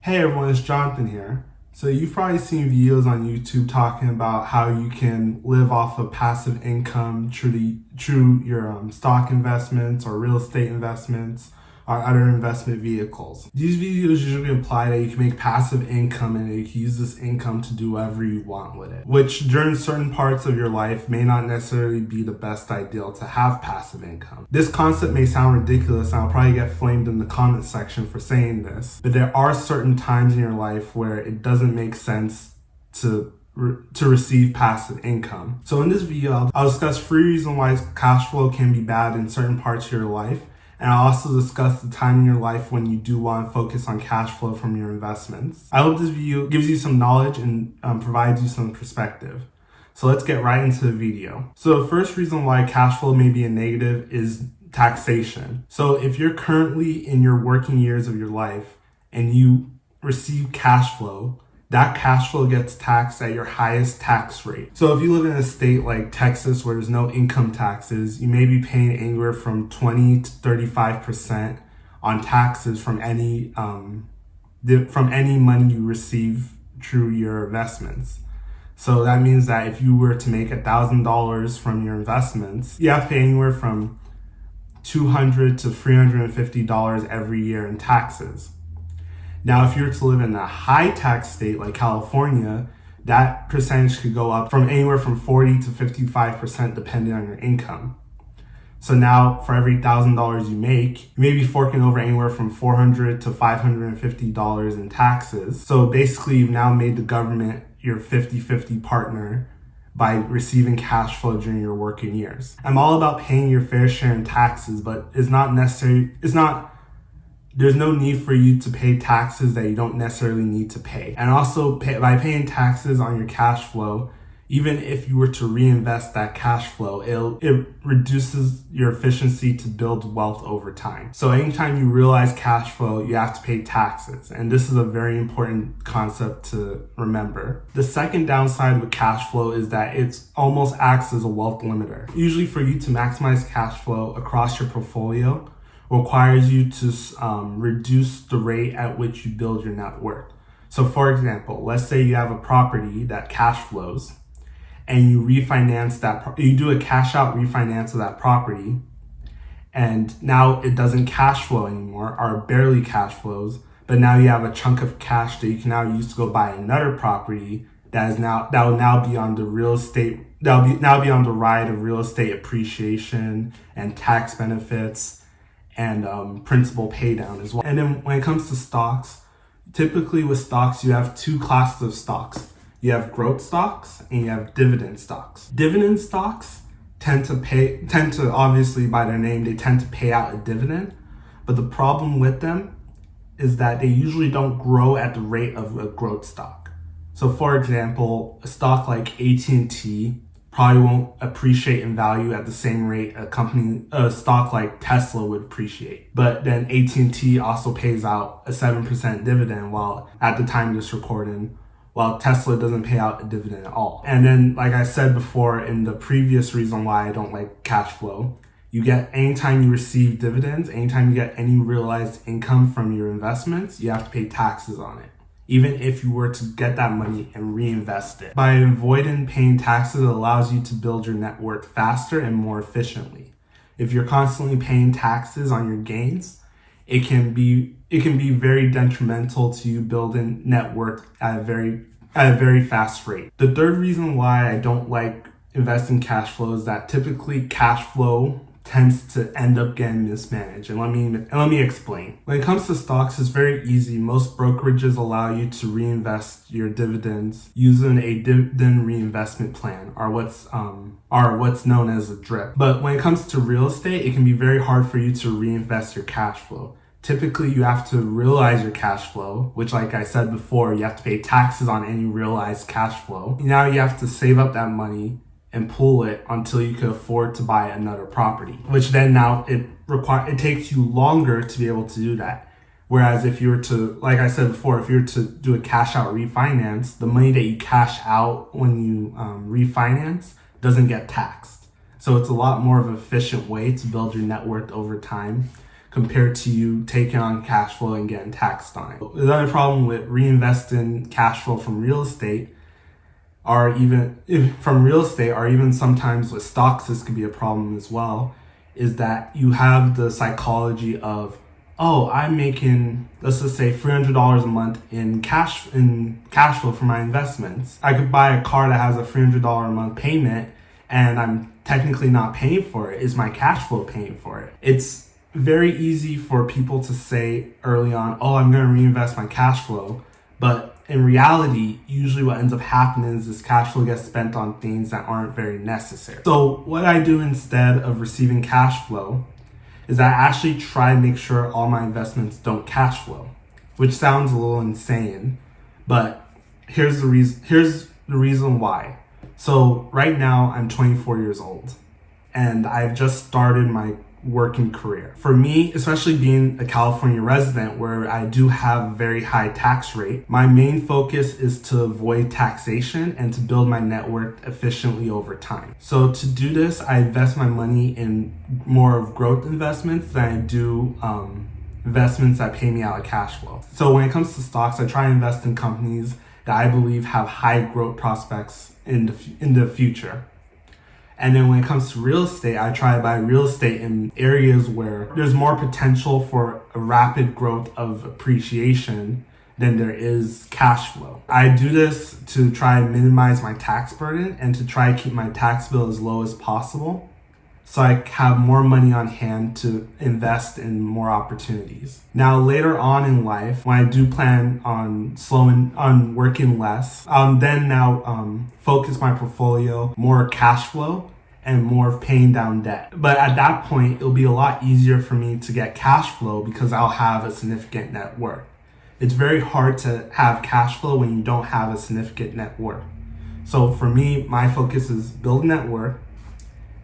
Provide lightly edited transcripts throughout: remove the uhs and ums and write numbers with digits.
Hey everyone, it's Jonathan here. So you've probably seen videos on YouTube talking about how you can live off of passive income through your stock investments or real estate investments or other investment vehicles. These videos usually imply that you can make passive income and you can use this income to do whatever you want with it, which during certain parts of your life may not necessarily be the best ideal to have passive income. This concept may sound ridiculous and I'll probably get flamed in the comment section for saying this, but there are certain times in your life where it doesn't make sense to receive passive income. So in this video, I'll discuss 3 reasons why cash flow can be bad in certain parts of your life. And I'll also discuss the time in your life when you do want to focus on cash flow from your investments. I hope this video gives you some knowledge and provides you some perspective. So let's get right into the video. So the first reason why cash flow may be a negative is taxation. So if you're currently in your working years of your life and you receive cash flow, that cash flow gets taxed at your highest tax rate. So if you live in a state like Texas where there's no income taxes, you may be paying anywhere from 20 to 35% on taxes from any money you receive through your investments. So that means that if you were to make $1,000 from your investments, you have to pay anywhere from $200 to $350 every year in taxes. Now, if you were to live in a high tax state like California, that percentage could go up from anywhere from 40 to 55% depending on your income. So now for every $1,000 you make, you may be forking over anywhere from $400 to $550 in taxes. So basically you've now made the government your 50-50 partner by receiving cash flow during your working years. I'm all about paying your fair share in taxes, but there's no need for you to pay taxes that you don't necessarily need to pay. And also by paying taxes on your cash flow, even if you were to reinvest that cash flow, it reduces your efficiency to build wealth over time. So anytime you realize cash flow, you have to pay taxes. And this is a very important concept to remember. The second downside with cash flow is that it almost acts as a wealth limiter. Usually for you to maximize cash flow across your portfolio, requires you to reduce the rate at which you build your net worth. So for example, let's say you have a property that cash flows and you refinance you do a cash out refinance of that property, and now it doesn't cash flow anymore or barely cash flows, but now you have a chunk of cash that you can now use to go buy another property that will now be on the ride of real estate appreciation and tax benefits and principal pay down as well. And then when it comes to stocks, typically with stocks, you have 2 classes of stocks. You have growth stocks and you have dividend stocks. Dividend stocks tend to obviously by their name, they tend to pay out a dividend. But the problem with them is that they usually don't grow at the rate of a growth stock. So for example, a stock like AT&T probably won't appreciate in value at the same rate a stock like Tesla would appreciate. But then AT&T also pays out a 7% dividend while at the time of this recording, while Tesla doesn't pay out a dividend at all. And then, like I said before in the previous reason why I don't like cash flow, you get anytime you receive dividends, anytime you get any realized income from your investments, you have to pay taxes on it, even if you were to get that money and reinvest it. By avoiding paying taxes, it allows you to build your net worth faster and more efficiently. If you're constantly paying taxes on your gains, it can be very detrimental to you building net worth at a very fast rate. The third reason why I don't like investing cash flow is that typically cash flow tends to end up getting mismanaged. And let me explain. When it comes to stocks, it's very easy. Most brokerages allow you to reinvest your dividends using a dividend reinvestment plan, or what's known as a DRIP. But when it comes to real estate, it can be very hard for you to reinvest your cash flow. Typically, you have to realize your cash flow, which, like I said before, you have to pay taxes on any realized cash flow. Now you have to save up that money and pull it until you can afford to buy another property, which then now it takes you longer to be able to do that. Whereas if you were to, like I said before, if you were to do a cash out refinance, the money that you cash out when you refinance doesn't get taxed. So it's a lot more of an efficient way to build your net worth over time compared to you taking on cash flow and getting taxed on it. Another problem with reinvesting cash flow from real estate, or even sometimes with stocks, this could be a problem as well, is that you have the psychology of, oh, I'm making, let's just say $300 a month in cash flow for my investments. I could buy a car that has a $300 a month payment and I'm technically not paying for it. Is my cash flow paying for it? It's very easy for people to say early on, oh, I'm going to reinvest my cash flow. But in reality, usually what ends up happening is this cash flow gets spent on things that aren't very necessary. So what I do instead of receiving cash flow is I actually try to make sure all my investments don't cash flow, which sounds a little insane, but here's the reason why. So right now I'm 24 years old and I've just started my working career. For me, especially being a California resident where I do have a very high tax rate, my main focus is to avoid taxation and to build my net worth efficiently over time. So to do this, I invest my money in more of growth investments than I do investments that pay me out of cash flow. So when it comes to stocks, I try to invest in companies that I believe have high growth prospects in the future. And then when it comes to real estate, I try to buy real estate in areas where there's more potential for a rapid growth of appreciation than there is cash flow. I do this to try and minimize my tax burden and to try to keep my tax bill as low as possible, so I have more money on hand to invest in more opportunities. Now, later on in life, when I do plan on working less, I'll then focus my portfolio more cash flow and more of paying down debt. But at that point, it'll be a lot easier for me to get cash flow because I'll have a significant net worth. It's very hard to have cash flow when you don't have a significant net worth. So for me, my focus is build net worth,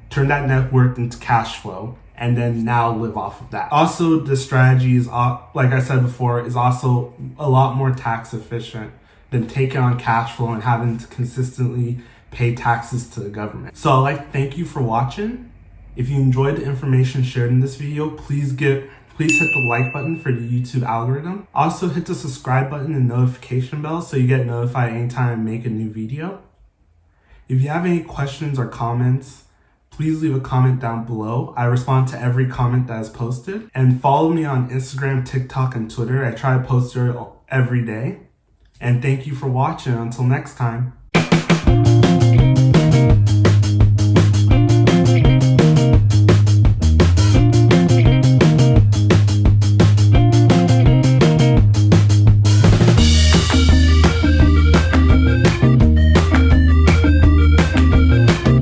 turn that net worth into cash flow, and then now live off of that. Also, this strategy is, like I said before, is also a lot more tax efficient than taking on cash flow and having to consistently pay taxes to the government. So I'd like to thank you for watching. If you enjoyed the information shared in this video, please hit the like button for the YouTube algorithm. Also hit the subscribe button and notification bell so you get notified anytime I make a new video. If you have any questions or comments, please leave a comment down below. I respond to every comment that is posted. And follow me on Instagram, TikTok, and Twitter. I try to post there every day. And thank you for watching. Until next time.